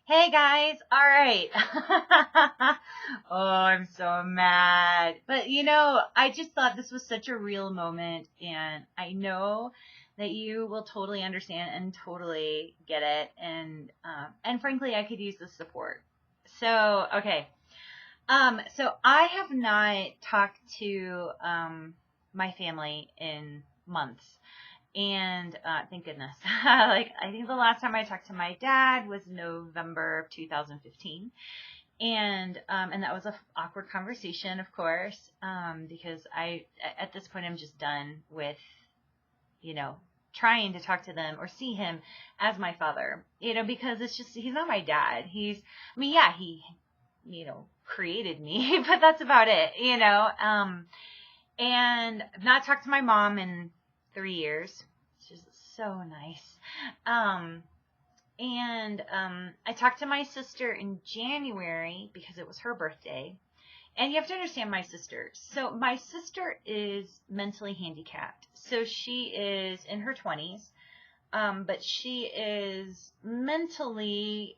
Hey guys, all right. Oh, I'm so mad. But I just thought this was such a real moment, and I know that you will totally understand and totally get it, and frankly, I could use the support. So, okay. So I have not talked to my family in months. And thank goodness. Like, I think the last time I talked to my dad was November of 2015. And that was a awkward conversation, of course, because at this point I'm just done with, you know, trying to talk to them or see him as my father, because it's just, he's not my dad. I mean, yeah, he, created me, but that's about it. And I've not talked to my mom in 3 years, which is so nice. And I talked to my sister in January because it was her birthday. And you have to understand my sister. So my sister is mentally handicapped. So she is in her 20s, but she is mentally,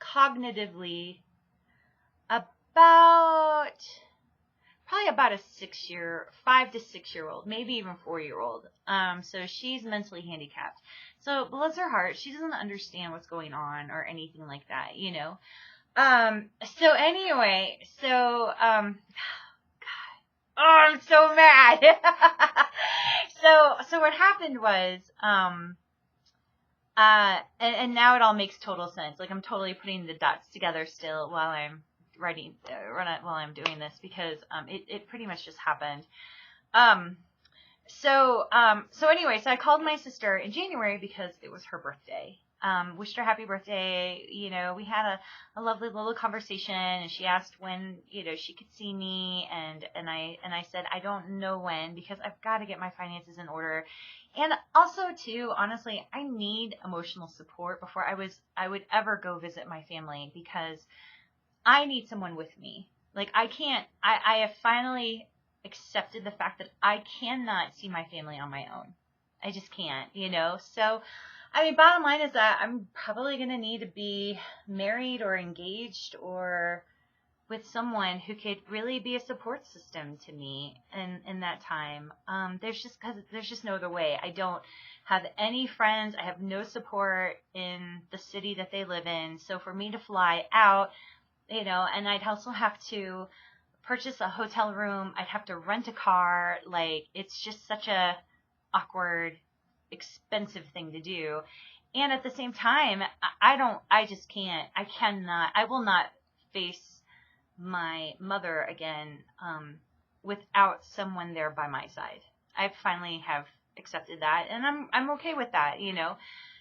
cognitively probably about a 5 to 6 year old, maybe even 4 year old. So she's mentally handicapped. So bless her heart, she doesn't understand what's going on or anything like that. So anyway, God, oh, I'm so mad. So what happened was, and now it all makes total sense. Like, I'm totally putting the dots together still while I'm while I'm doing this, because it pretty much just happened. So anyway, so I called my sister in January because it was her birthday. Wished her happy birthday. We had a lovely little conversation, and she asked when, she could see me, and I said, I don't know when, because I've got to get my finances in order. And also too, honestly, I need emotional support before I would ever go visit my family, because I need someone with me. Like, I have finally accepted the fact that I cannot see my family on my own. I just can't, So, I mean, bottom line is that I'm probably going to need to be married or engaged or with someone who could really be a support system to me in that time. There's just no other way. I don't have any friends. I have no support in the city that they live in. So for me to fly out, and I'd also have to purchase a hotel room. I'd have to rent a car. Like, it's just such a awkward, expensive thing to do. And at the same time, I just can't, I will not face my mother again, without someone there by my side. I finally have accepted that, and I'm okay with that,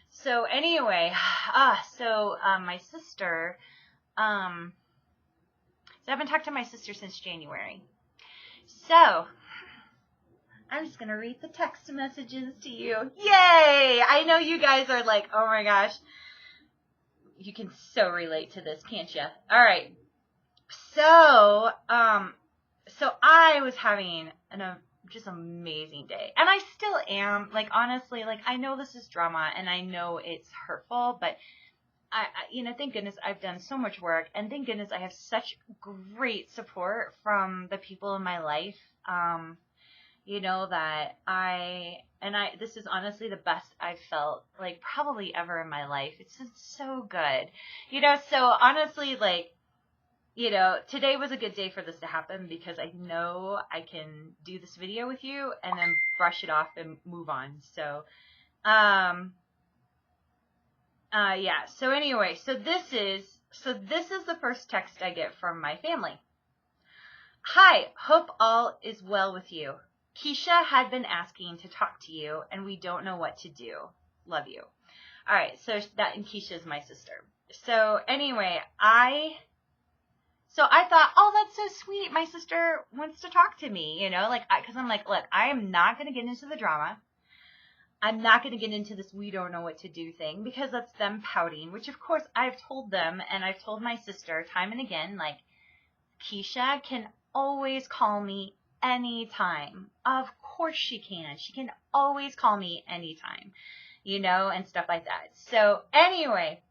So anyway, my sister, so I haven't talked to my sister since January. So I'm just going to read the text messages to you. Yay! I know you guys are like, oh my gosh. You can so relate to this, can't you? All right. So I was having just amazing day. And I still am. Like, honestly, like, I know this is drama and I know it's hurtful, but I thank goodness I've done so much work, and thank goodness I have such great support from the people in my life. This is honestly the best I've felt, like, probably ever in my life. It's just so good. So honestly, like, today was a good day for this to happen, because I know I can do this video with you and then brush it off and move on. So, yeah. So anyway, so this is the first text I get from my family. Hi, hope all is well with you. Keisha had been asking to talk to you, and we don't know what to do. Love you. All right. So and Keisha is my sister. So anyway, I thought, oh, that's so sweet. My sister wants to talk to me, because I'm like, look, I am not going to get into the drama. I'm not going to get into this we don't know what to do thing, because that's them pouting, which of course I've told them, and I've told my sister time and again, like, Keisha can always call me anytime. Of course she can. She can always call me anytime, and stuff like that. So anyway,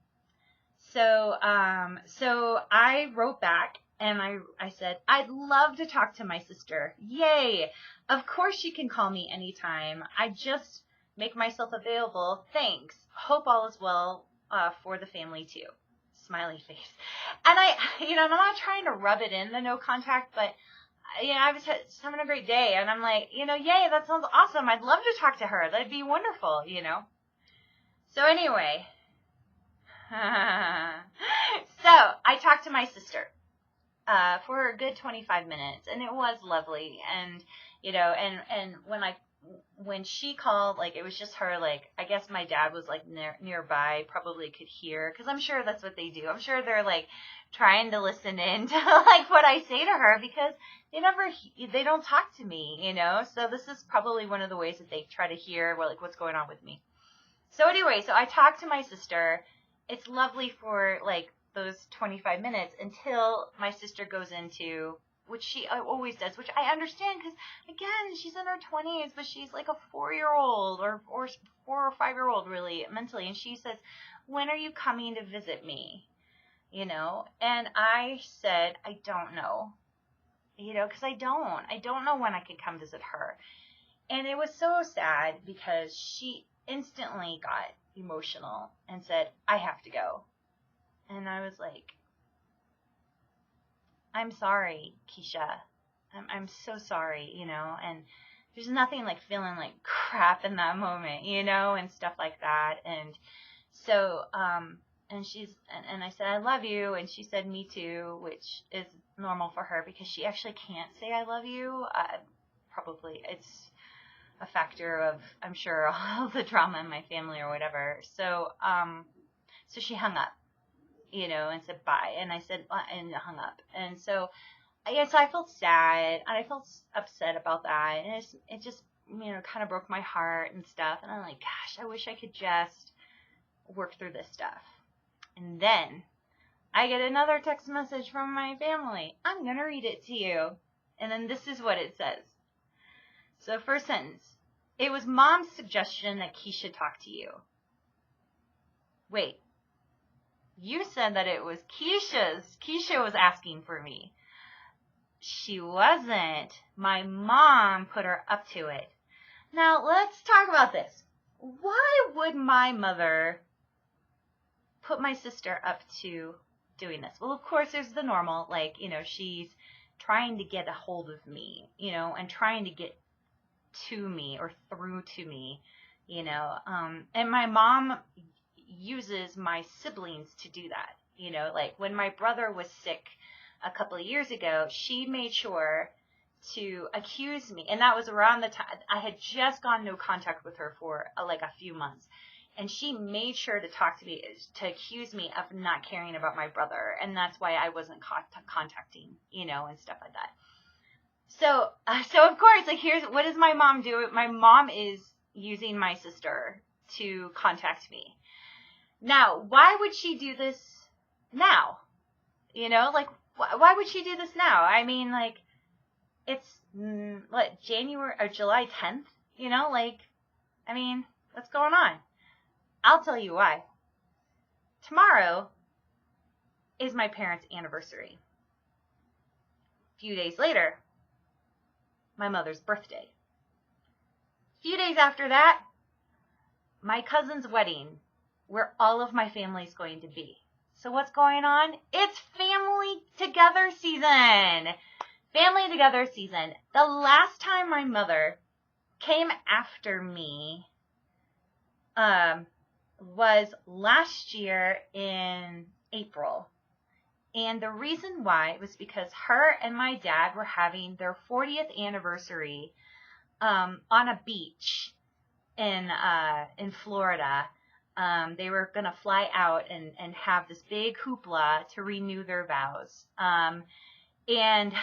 So I wrote back and I said, I'd love to talk to my sister. Yay. Of course you can call me anytime. I just make myself available. Thanks. Hope all is well, for the family too. Smiley face. And I'm not trying to rub it in the no contact, but I was just having a great day and I'm like, yay, that sounds awesome. I'd love to talk to her. That'd be wonderful, So anyway, so I talked to my sister for a good 25 minutes, and it was lovely. And and when she called, like, it was just her. Like, I guess my dad was like nearby, probably could hear, because I'm sure that's what they do. I'm sure they're like trying to listen in to like what I say to her, because they don't talk to me, So this is probably one of the ways that they try to hear what's going on with me. So anyway, so I talked to my sister. It's lovely for like those 25 minutes until my sister goes into, which she always does, which I understand, because again, she's in her 20s, but she's like a 4-year-old or 4 or 5-year-old really mentally. And she says, when are you coming to visit me? And I said, I don't know, because I don't know when I could come visit her. And it was so sad because she instantly got emotional and said, I have to go. And I was like, I'm sorry, Keisha. I'm so sorry, and there's nothing like feeling like crap in that moment, and stuff like that. And so, and I said, I love you. And she said, me too, which is normal for her because she actually can't say I love you. Probably it's a factor of, I'm sure, all the drama in my family or whatever. So, so she hung up, and said bye. And I said, and hung up. And so, so I felt sad and I felt upset about that. And it just, kind of broke my heart and stuff. And I'm like, gosh, I wish I could just work through this stuff. And then I get another text message from my family. I'm going to read it to you. And then this is what it says. So first sentence, it was Mom's suggestion that Keisha talk to you. Wait, you said that it was Keisha's. Keisha was asking for me. She wasn't. My mom put her up to it. Now let's talk about this. Why would my mother put my sister up to doing this? Well, of course, there's the normal, like, she's trying to get a hold of me, and trying to get to me or through to me, and my mom uses my siblings to do that, like when my brother was sick a couple of years ago, she made sure to accuse me, and that was around the time I had just gone no contact with her for like a few months, and she made sure to talk to me, to accuse me of not caring about my brother, and that's why I wasn't contacting, and stuff like that. So of course, like, what does my mom do? My mom is using my sister to contact me. Now, why would she do this now? Like, why would she do this now? I mean, like, it's January or July 10th, like, I mean, what's going on? I'll tell you why. Tomorrow is my parents' anniversary. A few days later, my mother's birthday. A few days after that, my cousin's wedding, where all of my family's going to be. So what's going on? It's family together season. Family together season. The last time my mother came after me was last year in April. And the reason why was because her and my dad were having their 40th anniversary on a beach in Florida. They were going to fly out and have this big hoopla to renew their vows. And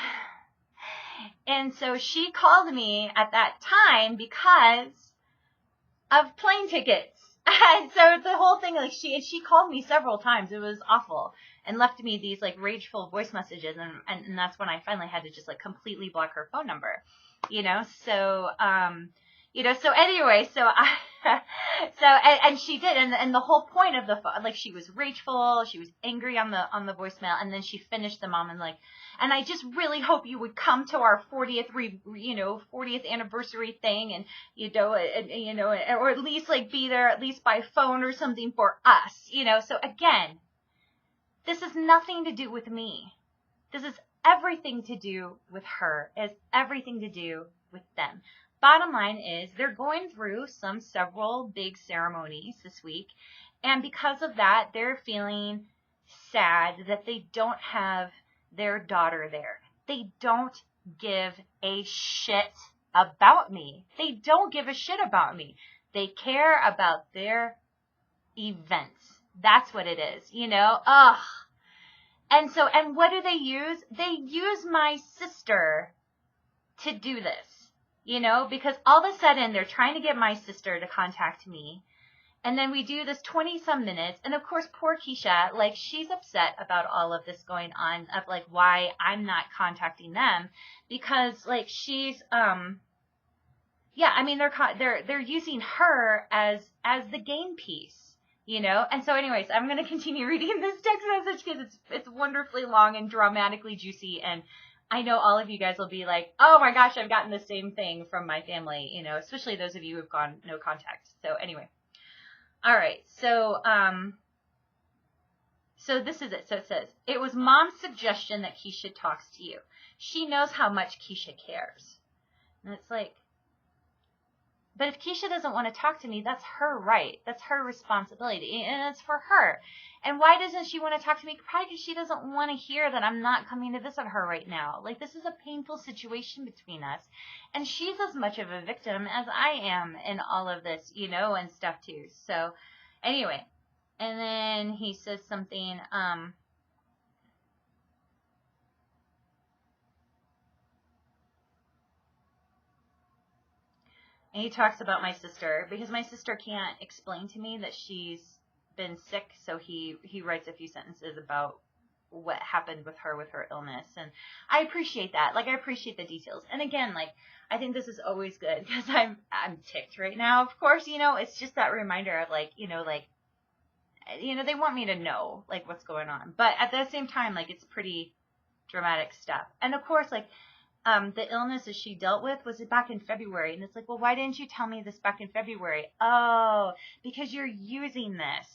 so she called me at that time because of plane tickets. And so the whole thing, like, she called me several times. It was awful, and left me these like rageful voice messages, and that's when I finally had to just like completely block her phone number, So So anyway, and she did, and the whole point of like, she was rageful, she was angry on the voicemail, and then she finished the mom and like, and I just really hope you would come to our 40th anniversary thing, and or at least like be there at least by phone or something for us, So again, this has nothing to do with me. This is everything to do with her. It's everything to do with them. Bottom line is they're going through several big ceremonies this week. And because of that, they're feeling sad that they don't have their daughter there. They don't give a shit about me. They don't give a shit about me. They care about their events. That's what it is, Ugh. And what do they use? They use my sister to do this, because all of a sudden they're trying to get my sister to contact me. And then we do this 20-some minutes. And of course, poor Keisha, like, she's upset about all of this going on, of like why I'm not contacting them, because like she's, they're using her as the game piece. And so anyways, I'm going to continue reading this text message because it's wonderfully long and dramatically juicy. And I know all of you guys will be like, oh my gosh, I've gotten the same thing from my family, especially those of you who've gone no contact. So anyway. All right. So this is it. So it says, it was Mom's suggestion that Keisha talks to you. She knows how much Keisha cares. And it's like, but if Keisha doesn't want to talk to me, that's her right. That's her responsibility. And it's for her. And why doesn't she want to talk to me? Probably because she doesn't want to hear that I'm not coming to visit her right now. Like, this is a painful situation between us. And she's as much of a victim as I am in all of this, and stuff too. So, anyway. And then he says something, and he talks about my sister, because my sister can't explain to me that she's been sick, so he writes a few sentences about what happened with her illness, and I appreciate that. Like, I appreciate the details. And again, like, I think this is always good, because I'm ticked right now, of course, it's just that reminder of, like, they want me to know, like, what's going on, but at the same time, like, it's pretty dramatic stuff. And of course, like, the illness that she dealt with was back in February. And it's like, well, why didn't you tell me this back in February? Oh, because you're using this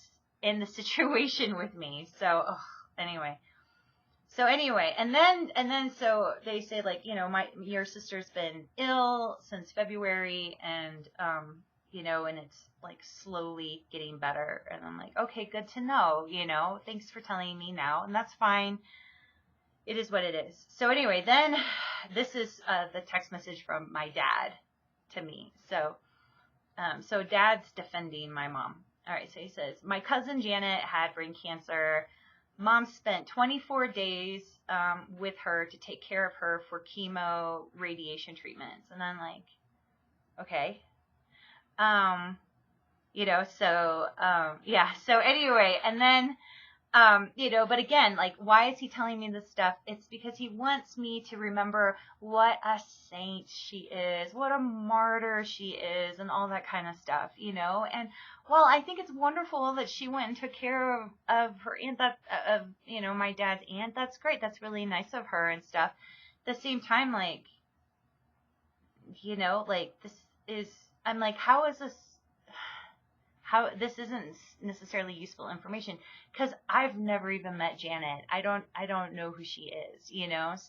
in the situation with me. So, anyway. And then, so they say, like, your sister's been ill since February, and, and it's like slowly getting better. And I'm like, okay, good to know, thanks for telling me now. And that's fine. It is what it is. So anyway, then this is the text message from my dad to me. So Dad's defending my mom. All right, so he says, my cousin Janet had brain cancer. Mom spent 24 days with her to take care of her for chemo radiation treatments. And I'm like, okay. So anyway, and then, but again, like, why is he telling me this stuff? It's because he wants me to remember what a saint she is, what a martyr she is, and all that kind of stuff, and well, I think it's wonderful that she went and took care of her aunt, my dad's aunt. That's great. That's really nice of her and stuff. At the same time, like, I'm like, how this isn't necessarily useful information, because I've never even met Janet. I don't know who she is,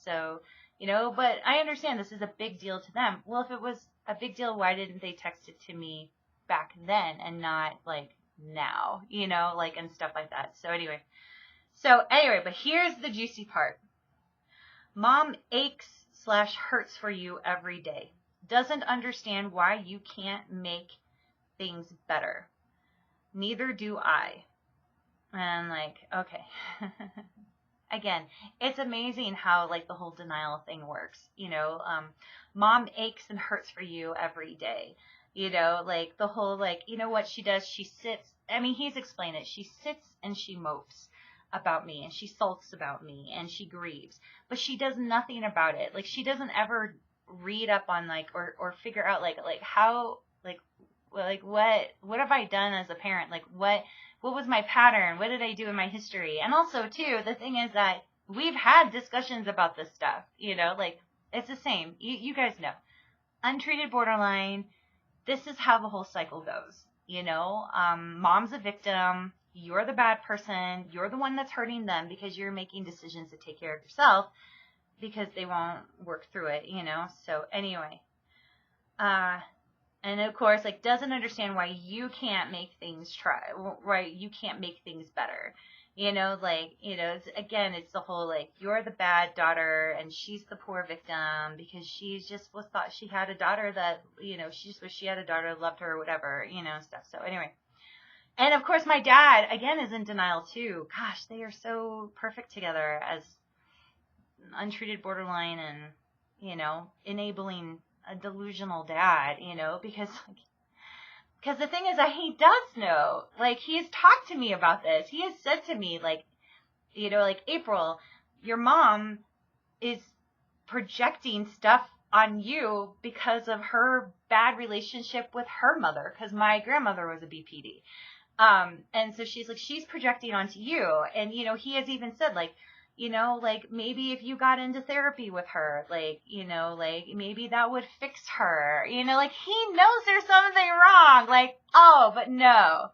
so, but I understand this is a big deal to them. Well, if it was a big deal, why didn't they text it to me back then and not like now, and stuff like that. So anyway, but here's the juicy part. Mom aches/hurts for you every day. Doesn't understand why you can't make things better. Neither do I. And I'm like, okay. Again, it's amazing how, like, the whole denial thing works. Mom aches and hurts for you every day. Like, the whole, like, what she does? She sits. I mean, he's explained it. She sits and she mopes about me, and she sulks about me, and she grieves. But she does nothing about it. Like, she doesn't ever read up on like, or figure out like how, like what have I done as a parent? Like what was my pattern? What did I do in my history? And also too, the thing is that we've had discussions about this stuff, you know, like it's the same. You guys know, untreated borderline. This is how the whole cycle goes. You know, mom's a victim. You're the bad person. You're the one that's hurting them because you're making decisions to take care of yourself because they won't work through it, you know? So anyway, and of course, like, doesn't understand why you can't make things right? You can't make things better. You know, like, you know, it's the whole, like, you're the bad daughter and she's the poor victim because she's just thought she had a daughter that, you know, she just wished she had a daughter that loved her or whatever, you know, stuff. So anyway. And of course, my dad, again, is in denial too. Gosh, they are so perfect together as untreated borderline and, you know, enabling a delusional dad, you know, because the thing is that he does know, like, he has talked to me about this. He has said to me, like, you know, like, April, your mom is projecting stuff on you because of her bad relationship with her mother, because my grandmother was a BPD. And so she's like, she's projecting onto you. And, you know, he has even said, like, you know, like, maybe if you got into therapy with her, like, you know, like, maybe that would fix her, you know, like, he knows there's something wrong, like, oh, but no,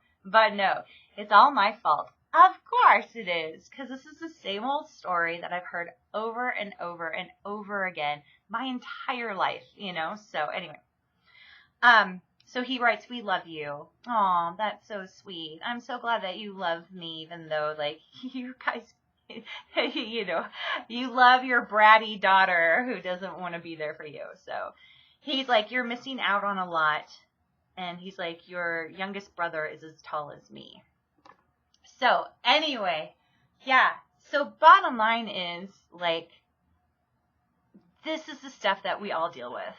it's all my fault. Of course it is, because this is the same old story that I've heard over and over and over again my entire life, you know. So anyway, so he writes, we love you. Oh, that's so sweet. I'm so glad that you love me, even though, like, you guys, you know, you love your bratty daughter who doesn't want to be there for you. So he's like, you're missing out on a lot. And he's like, your youngest brother is as tall as me. So anyway, yeah. So bottom line is, like, this is the stuff that we all deal with,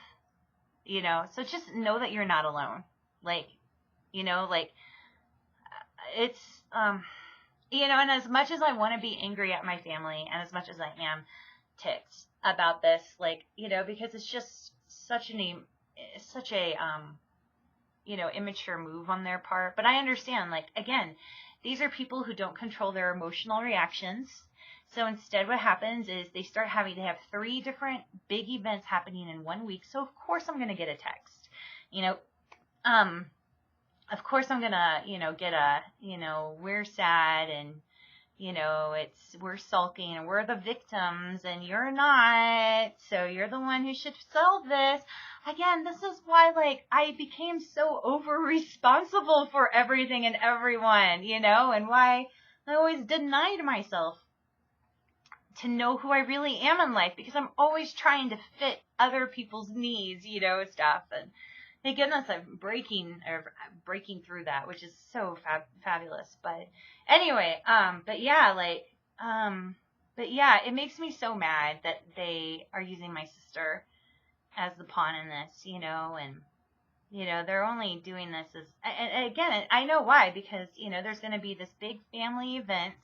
you know. So just know that you're not alone. Like, you know, like, it's, you know, and as much as I want to be angry at my family and as much as I am ticked about this, like, you know, because it's just such a, you know, immature move on their part. But I understand, like, again, these are people who don't control their emotional reactions. So instead what happens is they have 3 different big events happening in 1 week. So of course I'm going to get a text, you know, of course I'm going to, you know, get a, you know, we're sad and, you know, we're sulking and we're the victims and you're not. So you're the one who should solve this. Again, this is why, like, I became so over responsible for everything and everyone, you know, and why I always denied myself to know who I really am in life, because I'm always trying to fit other people's needs, you know, stuff. And thank goodness I'm breaking through that, which is so fabulous. But anyway, but yeah, it makes me so mad that they are using my sister as the pawn in this, you know, and, you know, they're only doing this and again, I know why, because, you know, there's going to be this big family event,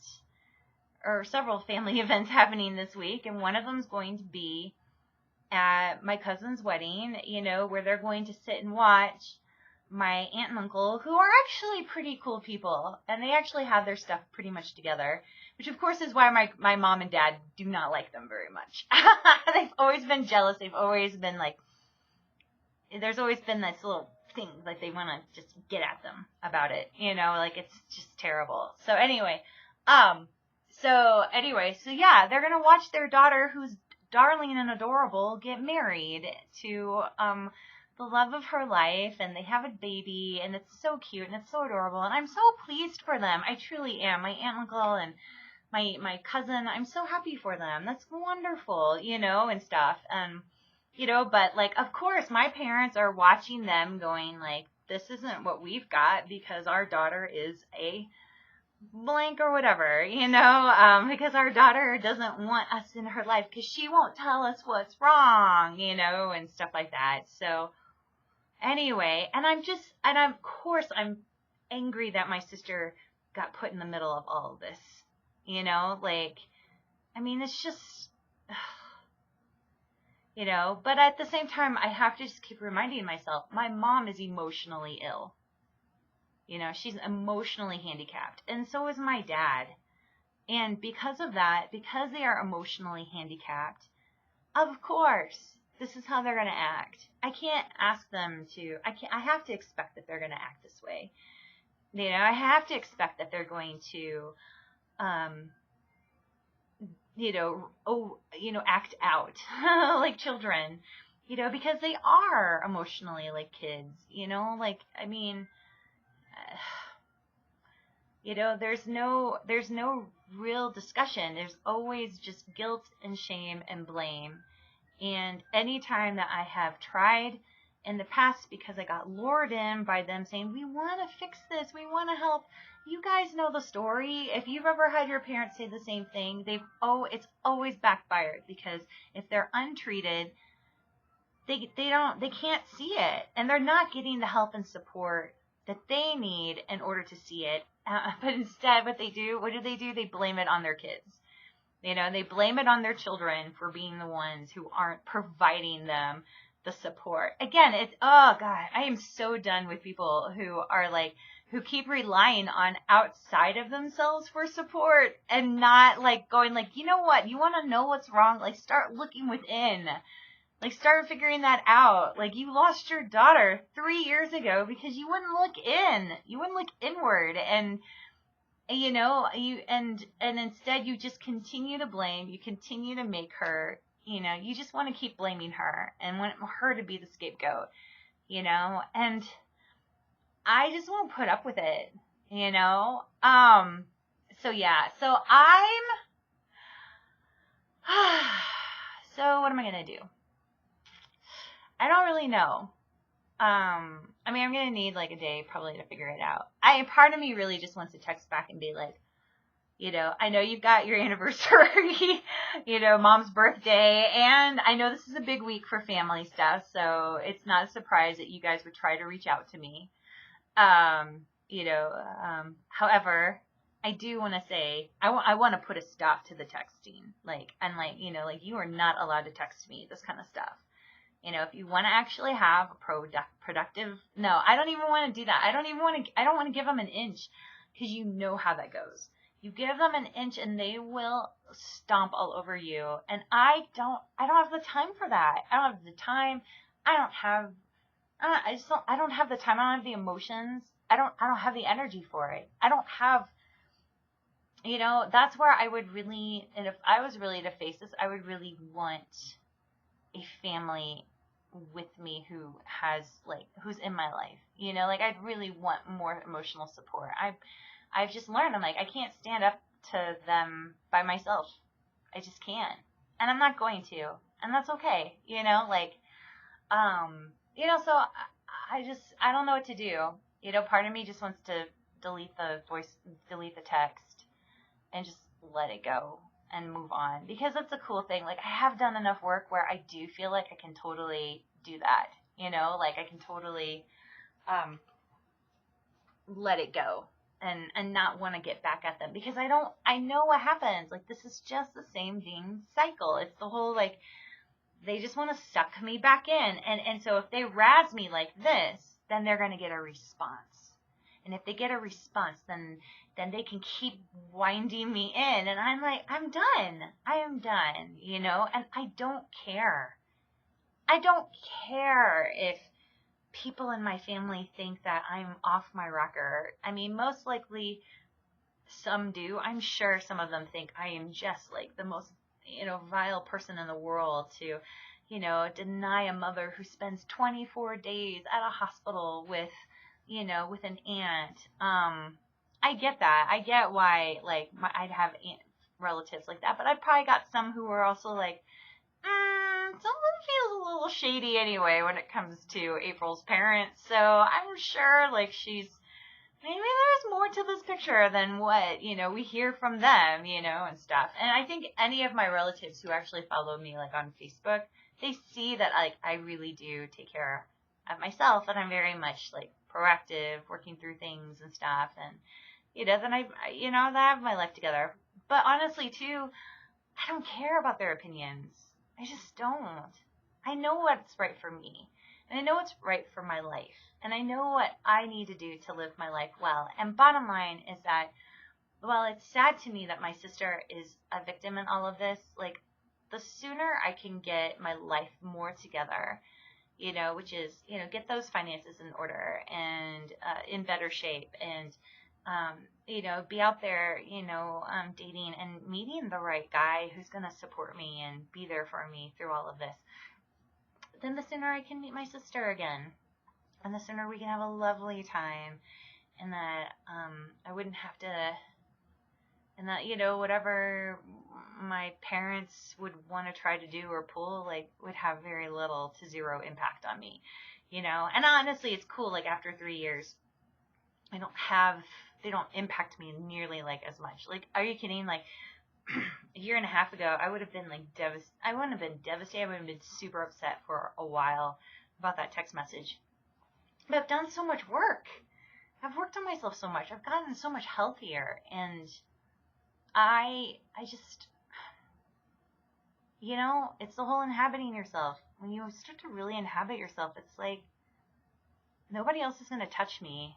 or several family events happening this week, and one of them is going to be at my cousin's wedding, you know, where they're going to sit and watch my aunt and uncle, who are actually pretty cool people, and they actually have their stuff pretty much together, which of course is why my mom and dad do not like them very much. They've always been jealous. They've always been like, there's always been this little thing, like they want to just get at them about it, you know, like it's just terrible. So anyway, so yeah, they're going to watch their daughter, who's darling and adorable, get married to, the love of her life, and they have a baby, and it's so cute, and it's so adorable, and I'm so pleased for them. I truly am. My aunt, uncle, and my cousin, I'm so happy for them. That's wonderful, you know, and stuff. You know, but, like, of course, my parents are watching them going, like, this isn't what we've got, because our daughter is a blank or whatever, you know, because our daughter doesn't want us in her life because she won't tell us what's wrong, you know, and stuff like that. So anyway, and of course I'm angry that my sister got put in the middle of all of this, you know, like, I mean, it's just, but at the same time, I have to just keep reminding myself, my mom is emotionally ill. She's emotionally handicapped, and so is my dad. And because of that, because they are emotionally handicapped, of course, this is how they're going to act. I can't ask them to, I have to expect that they're going to act this way. I have to expect that they're going to, act out like children, because they are emotionally like kids, there's no real discussion. There's always just guilt and shame and blame. And anytime that I have tried in the past, because I got lured in by them saying, we want to fix this, we want to help. You guys know the story. If you've ever had your parents say the same thing, it's always backfired, because if they're untreated, they can't see it, and they're not getting the help and support that they need in order to see it. But instead, what do? They blame it on their kids. They blame it on their children for being the ones who aren't providing them the support. Again, oh God, I am so done with people who keep relying on outside of themselves for support, and not going you know what, you want to know what's wrong? Start looking within. Start figuring that out. You lost your daughter 3 years ago because you wouldn't look in. You wouldn't look inward. And, and instead you just continue to blame. You continue to make her, you just want to keep blaming her and want her to be the scapegoat, and I just won't put up with it, So yeah, so so what am I going to do? I don't really know. I'm going to need a day probably to figure it out. Part of me really just wants to text back and be like, I know you've got your anniversary, mom's birthday, and I know this is a big week for family stuff, so it's not a surprise that you guys would try to reach out to me. However, I do want to say, I want to put a stop to the texting, you are not allowed to text me, this kind of stuff. If you want to actually have a productive, no, I don't even want to do that. I don't want to give them an inch, because you know how that goes. You give them an inch and they will stomp all over you. And I don't have the time for that. I don't have the time. I don't have the time. I don't have the emotions. I don't have the energy for it. I don't have, that's where I would really, and if I was really to face this, I would really want a family with me who's in my life, I'd really want more emotional support. I've just learned, I can't stand up to them by myself. I just can't, and I'm not going to, and that's okay, so I don't know what to do. Part of me just wants to delete the text and just let it go and move on, because that's a cool thing. I have done enough work where I do feel like I can totally do that, I can totally let it go and not want to get back at them, because I know what happens. This is just the same dang cycle. It's the whole they just want to suck me back in, and so if they razz me like this, then they're going to get a response. And if they get a response, then they can keep winding me in. And I'm I'm done. I am done, and I don't care. I don't care if people in my family think that I'm off my rocker. Most likely some do. I'm sure some of them think I am just the most, vile person in the world to, deny a mother who spends 24 days at a hospital with an aunt. I get that. I get why, I'd have relatives like that, but I probably got some who were also something feels a little shady anyway when it comes to April's parents. So I'm sure, maybe there's more to this picture than what, we hear from them, and stuff. And I think any of my relatives who actually follow me, on Facebook, they see that, I really do take care of myself, and I'm very much, proactive, working through things and stuff, and, then I have my life together. But honestly, too, I don't care about their opinions. I just don't. I know what's right for me. And I know what's right for my life. And I know what I need to do to live my life well. And bottom line is that, while it's sad to me that my sister is a victim in all of this, like, the sooner I can get my life more together, which is, get those finances in order and in better shape, and, be out there, dating and meeting the right guy who's going to support me and be there for me through all of this, then the sooner I can meet my sister again, and the sooner we can have a lovely time, and that I wouldn't have to, and that, whatever my parents would want to try to do or pull, like, would have very little to zero impact on me, and honestly, it's cool, like, after 3 years, they don't impact me nearly, like, as much. Like, are you kidding? Like, a year and a half ago, I would have been, like, I wouldn't have been devastated. I would have been super upset for a while about that text message. But I've done so much work. I've worked on myself so much. I've gotten so much healthier. And I just, it's the whole inhabiting yourself. When you start to really inhabit yourself, it's like, nobody else is going to touch me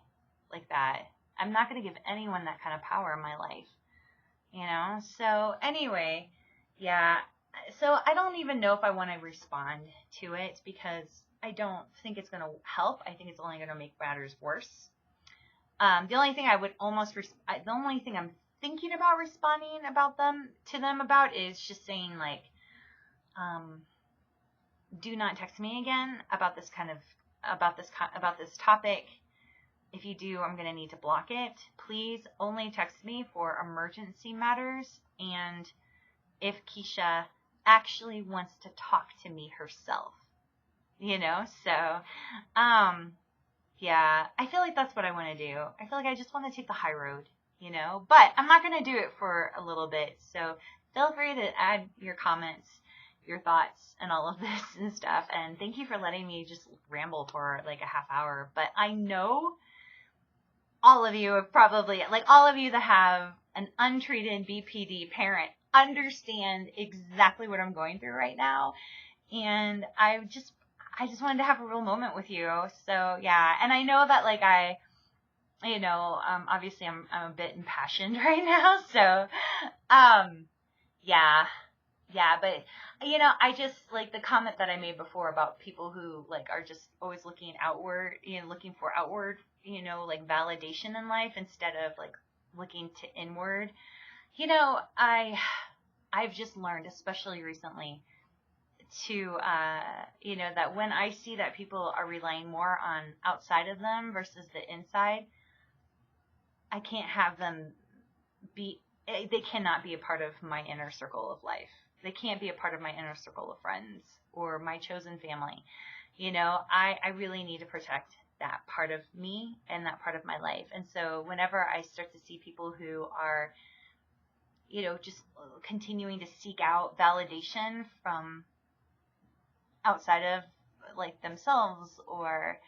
like that. I'm not going to give anyone that kind of power in my life. So anyway, yeah, so I don't even know if I want to respond to it, because I don't think it's going to help. I think it's only going to make matters worse. The only thing the only thing I'm thinking about responding to them about is just saying, like, do not text me again about this topic. If you do, I'm going to need to block it. Please only text me for emergency matters, and if Keisha actually wants to talk to me herself, so, yeah, I feel like that's what I want to do. I feel like I just want to take the high road, but I'm not going to do it for a little bit. So feel free to add your comments, your thoughts, and all of this and stuff. And thank you for letting me just ramble for like a half hour. But I know all of you have probably, like, all of you that have an untreated BPD parent understand exactly what I'm going through right now. And I just wanted to have a real moment with you. So yeah. And I know that, like, obviously I'm a bit impassioned right now. So, yeah, but, I just, like, the comment that I made before about people who, like, are just always looking outward, looking for outward, like, validation in life instead of, like, looking to inward. I've just learned, especially recently, to, that when I see that people are relying more on outside of them versus the inside, I can't have them they cannot be a part of my inner circle of life. They can't be a part of my inner circle of friends or my chosen family. I really need to protect that part of me and that part of my life. And so whenever I start to see people who are, just continuing to seek out validation from outside of, like, themselves, or,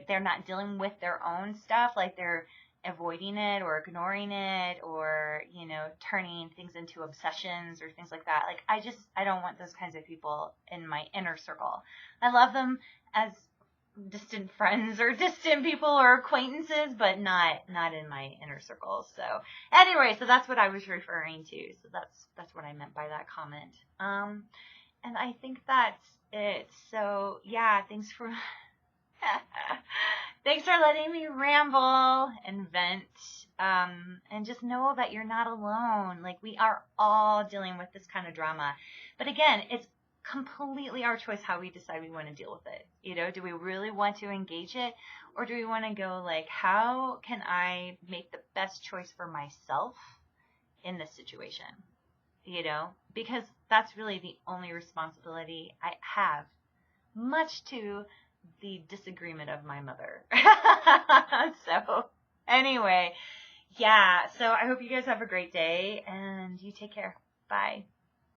they're not dealing with their own stuff, like they're avoiding it or ignoring it, or, turning things into obsessions or things like that. Like, I don't want those kinds of people in my inner circle. I love them as distant friends or distant people or acquaintances, but not in my inner circle. So anyway, so that's what I was referring to. So that's what I meant by that comment. And I think that's it. So yeah, thanks for letting me ramble and vent. And just know that you're not alone. Like, we are all dealing with this kind of drama. But again, it's completely our choice how we decide we want to deal with it. Do we really want to engage it, or do we want to go, like, how can I make the best choice for myself in this situation? Because that's really the only responsibility I have, much to the disagreement of my mother. So anyway, yeah, so I hope you guys have a great day, and you take care. Bye.